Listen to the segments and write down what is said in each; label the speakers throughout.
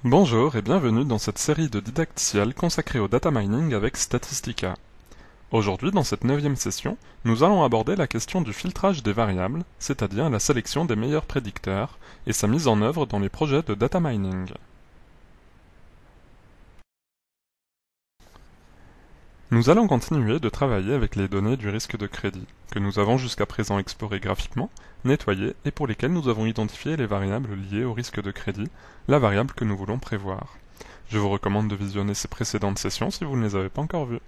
Speaker 1: Bonjour et bienvenue dans cette série de didacticiels consacrée au data mining avec Statistica. Aujourd'hui, dans cette 9e session, nous allons aborder la question du filtrage des variables, c'est-à-dire la sélection des meilleurs prédicteurs, et sa mise en œuvre dans les projets de data mining. Nous allons continuer de travailler avec les données du risque de crédit, que nous avons jusqu'à présent explorées graphiquement, nettoyées et pour lesquelles nous avons identifié les variables liées au risque de crédit, la variable que nous voulons prévoir. Je vous recommande de visionner ces précédentes sessions si vous ne les avez pas encore vues.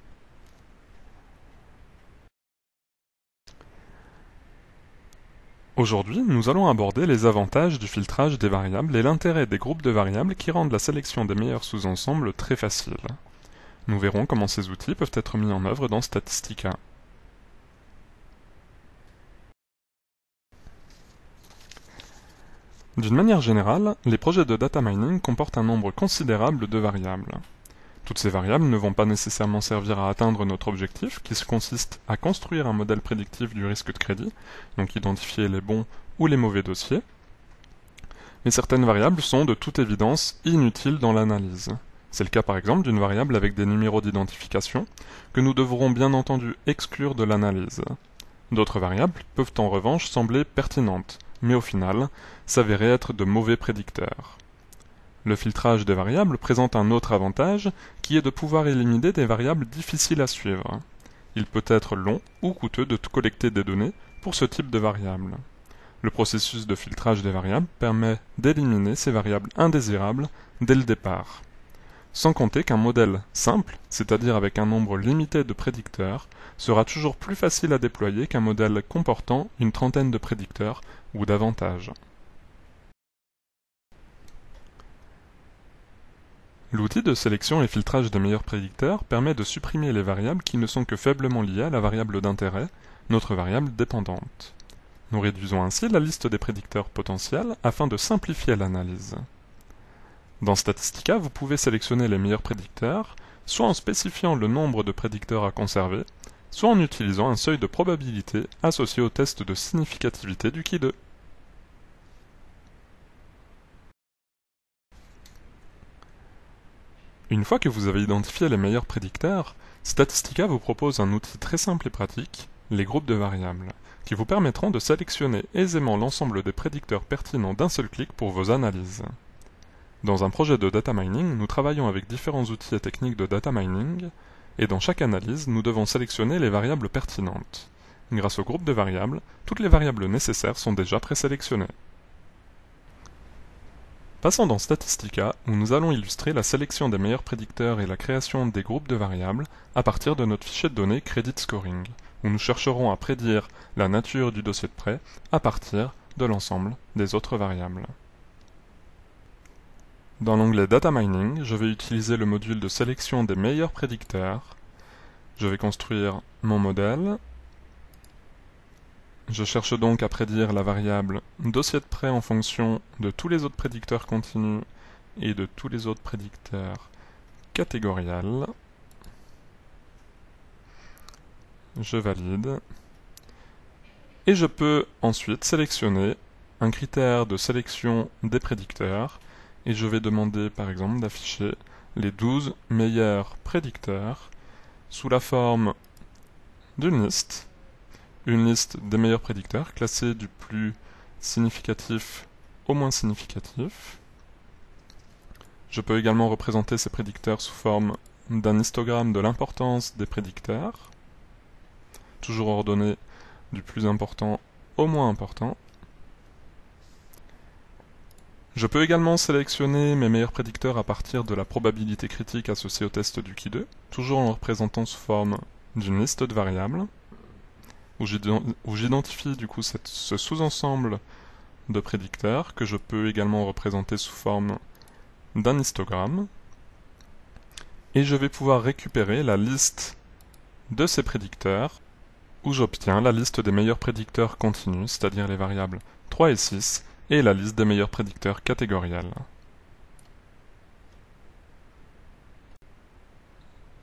Speaker 1: Aujourd'hui, nous allons aborder les avantages du filtrage des variables et l'intérêt des groupes de variables qui rendent la sélection des meilleurs sous-ensembles très facile. Nous verrons comment ces outils peuvent être mis en œuvre dans Statistica. D'une manière générale, les projets de data mining comportent un nombre considérable de variables. Toutes ces variables ne vont pas nécessairement servir à atteindre notre objectif, qui consiste à construire un modèle prédictif du risque de crédit, donc identifier les bons ou les mauvais dossiers, mais certaines variables sont de toute évidence inutiles dans l'analyse. C'est le cas par exemple d'une variable avec des numéros d'identification, que nous devrons bien entendu exclure de l'analyse. D'autres variables peuvent en revanche sembler pertinentes, mais au final, s'avérer être de mauvais prédicteurs. Le filtrage des variables présente un autre avantage, qui est de pouvoir éliminer des variables difficiles à suivre. Il peut être long ou coûteux de collecter des données pour ce type de variables. Le processus de filtrage des variables permet d'éliminer ces variables indésirables dès le départ. Sans compter qu'un modèle simple, c'est-à-dire avec un nombre limité de prédicteurs, sera toujours plus facile à déployer qu'un modèle comportant une trentaine de prédicteurs ou davantage. L'outil de sélection et filtrage des meilleurs prédicteurs permet de supprimer les variables qui ne sont que faiblement liées à la variable d'intérêt, notre variable dépendante. Nous réduisons ainsi la liste des prédicteurs potentiels afin de simplifier l'analyse. Dans Statistica, vous pouvez sélectionner les meilleurs prédicteurs, soit en spécifiant le nombre de prédicteurs à conserver, soit en utilisant un seuil de probabilité associé au test de significativité du Ki2. Une fois que vous avez identifié les meilleurs prédicteurs, Statistica vous propose un outil très simple et pratique, les groupes de variables, qui vous permettront de sélectionner aisément l'ensemble des prédicteurs pertinents d'un seul clic pour vos analyses. Dans un projet de data mining, nous travaillons avec différents outils et techniques de data mining, et dans chaque analyse, nous devons sélectionner les variables pertinentes. Grâce au groupe de variables, toutes les variables nécessaires sont déjà présélectionnées. Passons dans Statistica, où nous allons illustrer la sélection des meilleurs prédicteurs et la création des groupes de variables à partir de notre fichier de données Credit Scoring, où nous chercherons à prédire la nature du dossier de prêt à partir de l'ensemble des autres variables. Dans l'onglet Data Mining, je vais utiliser le module de sélection des meilleurs prédicteurs. Je vais construire mon modèle. Je cherche donc à prédire la variable dossier de prêt en fonction de tous les autres prédicteurs continus et de tous les autres prédicteurs catégoriels. Je valide. Et je peux ensuite sélectionner un critère de sélection des prédicteurs. Et je vais demander par exemple d'afficher les 12 meilleurs prédicteurs sous la forme d'une liste, une liste des meilleurs prédicteurs classée du plus significatif au moins significatif. Je peux également représenter ces prédicteurs sous forme d'un histogramme de l'importance des prédicteurs, toujours ordonné du plus important au moins important. Je peux également sélectionner mes meilleurs prédicteurs à partir de la probabilité critique associée au test du Ki2, toujours en le représentant sous forme d'une liste de variables, où j'identifie du coup ce sous-ensemble de prédicteurs que je peux également représenter sous forme d'un histogramme, et je vais pouvoir récupérer la liste de ces prédicteurs, où j'obtiens la liste des meilleurs prédicteurs continus, c'est-à-dire les variables 3 et 6, et la liste des meilleurs prédicteurs catégoriels.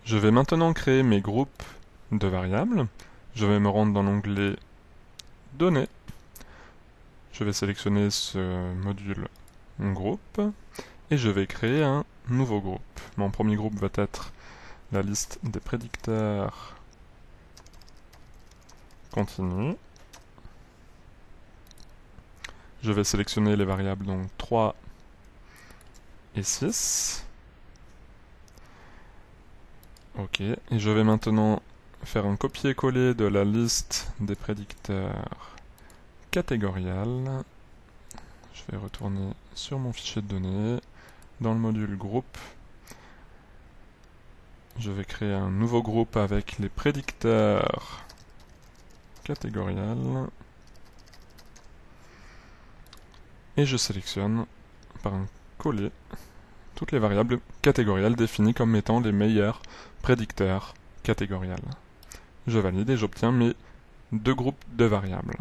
Speaker 1: Je vais maintenant créer mes groupes de variables. Je vais me rendre dans l'onglet Données. Je vais sélectionner ce module groupe et je vais créer un nouveau groupe. Mon premier groupe va être la liste des prédicteurs continus. Je vais sélectionner les variables donc 3 et 6. Ok, et je vais maintenant faire un copier-coller de la liste des prédicteurs catégoriels. Je vais retourner sur mon fichier de données. Dans le module groupe, je vais créer un nouveau groupe avec les prédicteurs catégoriels. Et je sélectionne par un coller toutes les variables catégorielles définies comme étant les meilleurs prédicteurs catégoriels. Je valide et j'obtiens mes deux groupes de variables.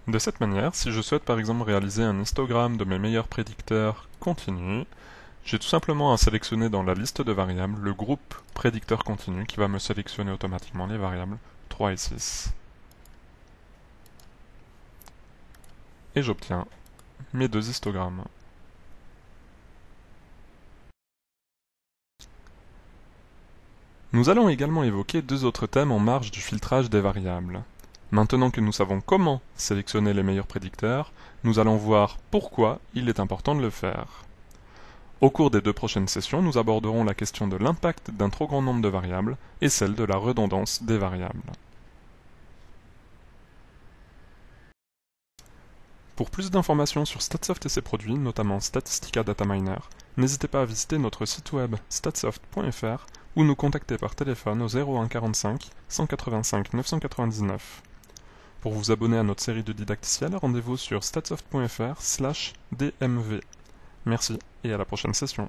Speaker 1: De cette manière, si je souhaite par exemple réaliser un histogramme de mes meilleurs prédicteurs continus, j'ai tout simplement à sélectionner dans la liste de variables le groupe prédicteur continu qui va me sélectionner automatiquement les variables 3 et 6. Et j'obtiens mes deux histogrammes. Nous allons également évoquer deux autres thèmes en marge du filtrage des variables. Maintenant que nous savons comment sélectionner les meilleurs prédicteurs, nous allons voir pourquoi il est important de le faire. Au cours des deux prochaines sessions, nous aborderons la question de l'impact d'un trop grand nombre de variables et celle de la redondance des variables. Pour plus d'informations sur Statsoft et ses produits, notamment Statistica Dataminer, n'hésitez pas à visiter notre site web statsoft.fr ou nous contacter par téléphone au 01 45 185 999. Pour vous abonner à notre série de didacticiels, rendez-vous sur statsoft.fr/dmv. Merci et à la prochaine session.